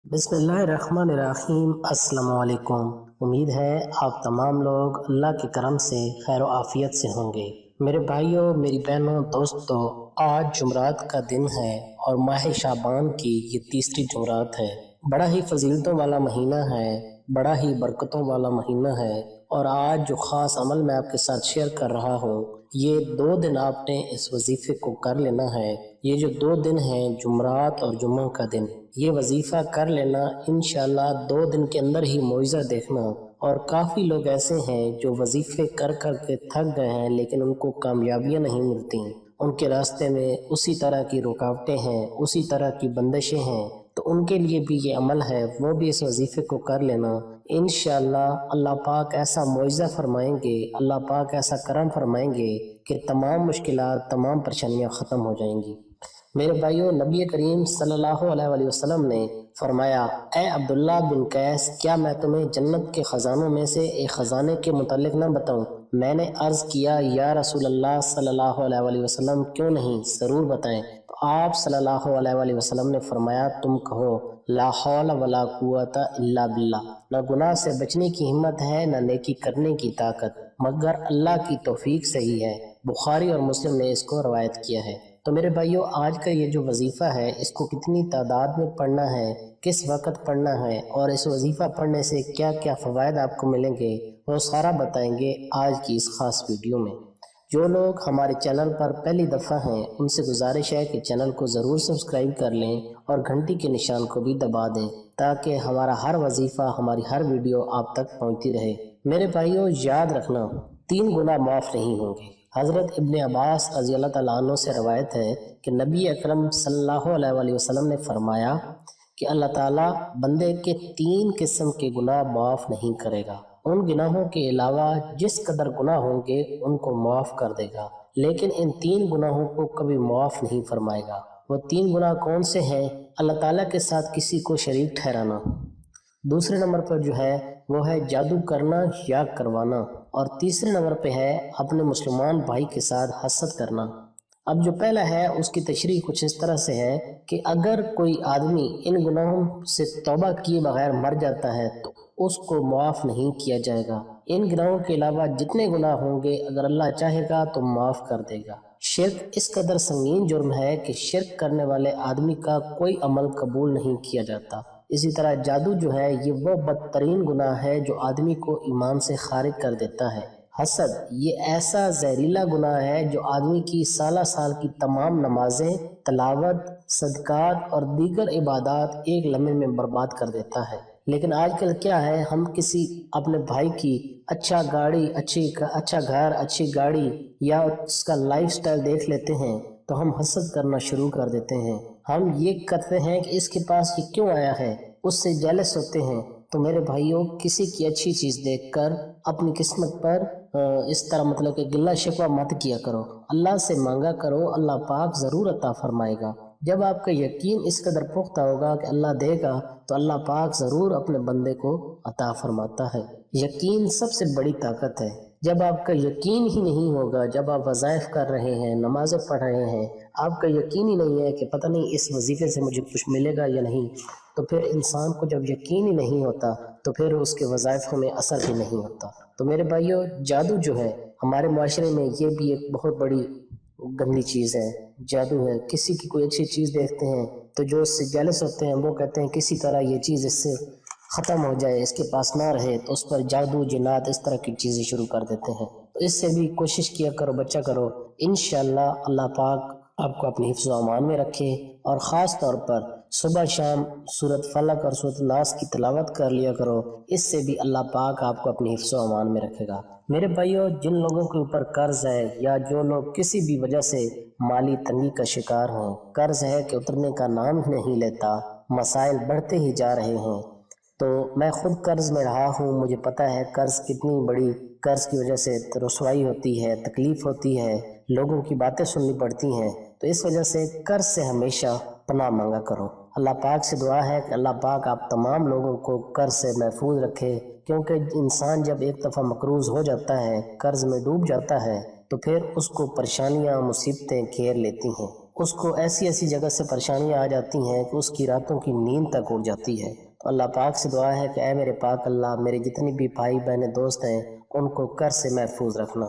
बिस्मिल्लाहिर्रहमानिर्रहीम। अस्सलाम वालेकुम। उम्मीद है आप तमाम लोग अल्लाह के करम से खैर आफियत से होंगे। मेरे भाइयों, मेरी बहनों, दोस्तों, आज जुमरात का दिन है और माह शाबान की ये तीसरी जुमरात है। बड़ा ही फजीलतों वाला महीना है, बड़ा ही बरकतों वाला महीना है। और आज जो ख़ास अमल मैं आपके साथ शेयर कर रहा हूँ, ये 2 दिन आपने इस वजीफे को कर लेना है। ये जो 2 दिन हैं, जुमरात और जुम्मा का दिन, ये वजीफा कर लेना। इंशाल्लाह 2 दिन के अंदर ही मुआवजा देखना। और काफ़ी लोग ऐसे हैं जो वजीफे कर कर के थक गए हैं, लेकिन उनको कामयाबियां नहीं मिलती। उनके रास्ते में उसी तरह की रुकावटें हैं, उसी तरह की बंदिशें हैं। तो उनके लिए भी ये अमल है, वो भी इस वजीफे को कर लेना। इंशाअल्लाह अल्लाह पाक ऐसा मुआवजा फरमाएंगे, अल्लाह पाक ऐसा करम फरमाएंगे कि तमाम मुश्किलात, तमाम परेशानियां ख़त्म हो जाएंगी। मेरे भाइयों, नबी करीम सल्लल्लाहु अलैहि वसल्लम ने फरमाया, ए अब्दुल्ला बिन कैस, क्या मैं तुम्हें जन्नत के खजानों में से एक खजाने के मुतालिक न बताऊं? मैंने अर्ज किया, या रसूल अल्लाह सल्लल्लाहु अलैहि वसल्लम, क्यों नहीं, जरूर बताएं। तो आप सल्लल्लाहु अलैहि वसल्लम ने फरमाया, तुम कहो ला हौला वला कुव्वता इल्ला बिल्लाह। न गुनाह से बचने की हिम्मत है, न नेकी करने की ताकत, मगर अल्लाह की तौफीक से ही है। बुखारी और मुस्लिम ने इसको रवायत किया है। तो मेरे भाइयों, आज का ये जो वजीफ़ा है, इसको कितनी तादाद में पढ़ना है, किस वक्त पढ़ना है, और इस वजीफ़ा पढ़ने से क्या क्या फ़वायद आपको मिलेंगे, वो सारा बताएंगे आज की इस ख़ास वीडियो में। जो लोग हमारे चैनल पर पहली दफ़ा हैं, उनसे गुजारिश है कि चैनल को ज़रूर सब्सक्राइब कर लें और घंटी के निशान को भी दबा दें, ताकि हमारा हर वजीफ़ा, हमारी हर वीडियो आप तक पहुँचती रहे। मेरे भाइयों, याद रखना, 3 गुनाह माफ़ नहीं होंगे। हज़रत इब्ने अब्बास रज़ी अल्लाह तआला अन्हु से रवायत है कि नबी अकरम सल्लल्लाहु अलैहि वसल्लम ने फरमाया कि अल्लाह ताला बंदे के 3 किस्म के गुनाह माफ़ नहीं करेगा। उन गुनाहों के अलावा जिस कदर गुनाह होंगे उनको माफ़ कर देगा, लेकिन इन 3 गुनाहों को कभी माफ़ नहीं फरमाएगा। वो 3 गुनाह कौन से हैं? अल्लाह ताला के साथ किसी को शरीक ठहराना, दूसरे नंबर पर जो है वो है जादू करना या करवाना, और तीसरे नंबर पे है अपने मुसलमान भाई के साथ हसद करना। अब जो पहला है उसकी तशरीह कुछ इस तरह से है कि अगर कोई आदमी इन गुनाहों से तौबा किए बगैर मर जाता है तो उसको माफ़ नहीं किया जाएगा। इन गुनाहों के अलावा जितने गुनाह होंगे, अगर अल्लाह चाहेगा तो माफ़ कर देगा। शिर्क इस कदर संगीन जुर्म है कि शिर्क करने वाले आदमी का कोई अमल कबूल नहीं किया जाता। इसी तरह जादू जो है, ये वो बदतरीन गुनाह है जो आदमी को ईमान से खारिज कर देता है। हसद ये ऐसा जहरीला गुनाह है जो आदमी की साला साल की तमाम नमाजें, तलावत, सदकात और दीगर इबादत एक लम्हे में बर्बाद कर देता है। लेकिन आजकल क्या है, हम किसी अपने भाई की अच्छा गाड़ी, अच्छा घर, अच्छी गाड़ी या उसका लाइफस्टाइल देख लेते हैं तो हम हसद करना शुरू कर देते हैं। हम ये करते हैं कि इसके पास ये क्यों आया है, उससे जेलस होते हैं। तो मेरे भाइयों, किसी की अच्छी चीज देखकर अपनी किस्मत पर इस तरह मतलब कि गिल्ला शिकवा मत किया करो। अल्लाह से मांगा करो, अल्लाह पाक जरूर अता फरमाएगा। जब आपका यकीन इस कदर पुख्ता होगा कि अल्लाह देगा, तो अल्लाह पाक जरूर अपने बंदे को अता फरमाता है। यकीन सबसे बड़ी ताकत है। जब आपका यकीन ही नहीं होगा, जब आप वज़ाइफ कर रहे हैं, नमाजें पढ़ रहे हैं, आपका यकीन ही नहीं है कि पता नहीं इस वजीफे से मुझे कुछ मिलेगा या नहीं, तो फिर इंसान को जब यकीन ही नहीं होता तो फिर उसके वज़ाइफ में असर भी नहीं होता। तो मेरे भाइयों, जादू जो है हमारे माशरे में ये भी एक बहुत बड़ी गंदी चीज़ है। जादू है, किसी की कोई अच्छी चीज़ देखते हैं तो जो उससे जेलस होते हैं वो कहते हैं किसी तरह ये चीज़ इससे ख़त्म हो जाए, इसके पास ना रहे, तो उस पर जादू, जिन्नात, इस तरह की चीज़ें शुरू कर देते हैं। तो इससे भी कोशिश किया करो, बचा करो। इंशाअल्लाह अल्लाह पाक आपको अपने हिफ्ज़ व अमान में रखे। और ख़ास तौर पर सुबह शाम सूरत फलक और सूरत नास की तिलावत कर लिया करो, इससे भी अल्लाह पाक आपको अपने हिफ्ज़ व अमान में रखेगा। मेरे भाइयों, जिन लोगों के ऊपर कर्ज है या जो लोग किसी भी वजह से माली तंगी का शिकार हों, कर्ज है कि उतरने का नाम ही नहीं लेता, मसाइल बढ़ते ही जा रहे हैं। तो मैं खुद कर्ज में रहा हूँ, मुझे पता है कर्ज कितनी बड़ी, कर्ज की वजह से रसवाई होती है, तकलीफ होती है, लोगों की बातें सुननी पड़ती हैं। तो इस वजह से कर्ज से हमेशा पनाह मांगा करो। अल्लाह पाक से दुआ है कि अल्लाह पाक आप तमाम लोगों को कर्ज से महफूज रखे, क्योंकि इंसान जब एक दफ़ा मकरूज हो जाता है, कर्ज में डूब जाता है, तो फिर उसको परेशानियां, मुसीबतें घेर लेती हैं। اس کو ایسی ایسی جگہ سے پریشانیاں آ جاتی ہیں کہ اس کی راتوں کی نیند تک اڑ جاتی ہے۔ تو اللہ پاک سے دعا ہے کہ اے میرے پاک اللہ، میرے جتنی بھی بھائی بہنیں دوست ہیں ان کو قرض سے محفوظ رکھنا۔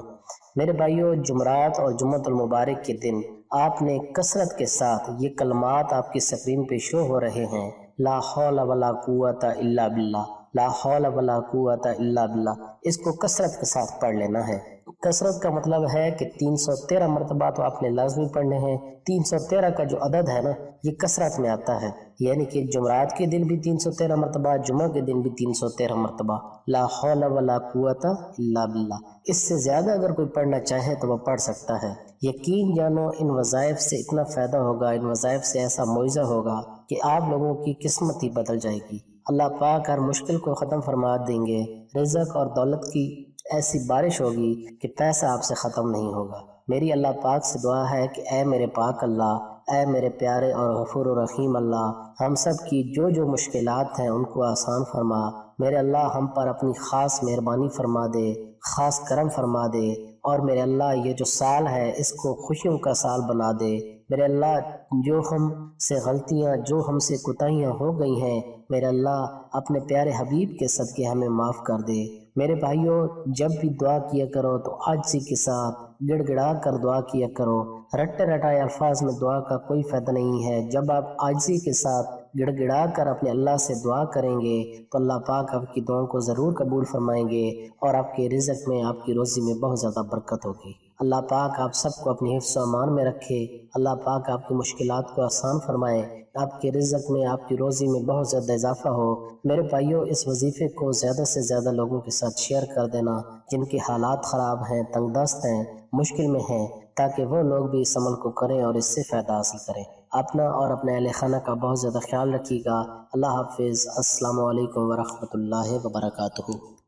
میرے بھائیوں، جمعرات اور جمعۃ المبارک کے دن آپ نے کثرت کے ساتھ یہ کلمات آپ کی اسکرین پہ شو ہو رہے ہیں، لا حول ولا قوت الا باللہ، لا حول ولا قوت الا باللہ، اس کو کثرت کے ساتھ پڑھ لینا ہے۔ کثرت کا مطلب ہے کہ 313 مرتبہ تو آپ نے لازمی پڑھنے ہیں۔ 313 کا جو عدد ہے نا، یہ کثرت میں آتا ہے، یعنی کہ جمعرات کے دن بھی 313 مرتبہ، جمعہ کے دن بھی 313 مرتبہ، لا حول ولا قوت الا باللہ۔ اس سے زیادہ اگر کوئی پڑھنا چاہے تو وہ پڑھ سکتا ہے۔ یقین جانو ان وظائف سے اتنا فائدہ ہوگا، ان وظائف سے ایسا معجزہ ہوگا کہ آپ لوگوں کی قسمت ہی بدل جائے گی۔ اللہ پاک ہر مشکل کو ختم فرما دیں گے، رزق اور دولت کی ایسی بارش ہوگی کہ پیسہ آپ سے ختم نہیں ہوگا۔ میری اللہ پاک سے دعا ہے کہ اے میرے پاک اللہ، اے میرے پیارے اور غفور و رحیم اللہ، ہم سب کی جو جو مشکلات ہیں ان کو آسان فرما۔ میرے اللہ ہم پر اپنی خاص مہربانی فرما دے، خاص کرم فرما دے، اور میرے اللہ یہ جو سال ہے اس کو خوشیوں کا سال بنا دے۔ میرے اللہ جو ہم سے غلطیاں، جو ہم سے کوتاہیاں ہو گئی ہیں، میرے اللہ اپنے پیارے حبیب کے صدقے ہمیں معاف کر دے۔ میرے بھائیوں، جب بھی دعا کیا کرو تو عاجزی کے ساتھ گڑ گڑا کر دعا کیا کرو۔ رٹے رٹائے الفاظ میں دعا کا کوئی فائدہ نہیں ہے۔ جب آپ عاجزی کے ساتھ گڑ گڑا کر اپنے اللہ سے دعا کریں گے تو اللہ پاک آپ کی دعاؤں کو ضرور قبول فرمائیں گے، اور آپ کے رزق میں، آپ کی روزی میں بہت زیادہ برکت ہوگی۔ اللہ پاک آپ سب کو اپنی حفظ و امان میں رکھے۔ اللہ پاک آپ کی مشکلات کو آسان فرمائے، آپ کے رزق میں، آپ کی روزی میں بہت زیادہ اضافہ ہو۔ میرے بھائیوں، اس وظیفے کو زیادہ سے زیادہ لوگوں کے ساتھ شیئر کر دینا جن کے حالات خراب ہیں، تنگ دست ہیں، مشکل میں ہیں، تاکہ وہ لوگ بھی اس عمل کو کریں اور اس سے فائدہ حاصل کریں۔ اپنا اور اپنے اہل خانہ کا بہت زیادہ خیال رکھیے گا۔ اللہ حافظ۔ السلام علیکم ورحمۃ اللہ وبرکاتہ۔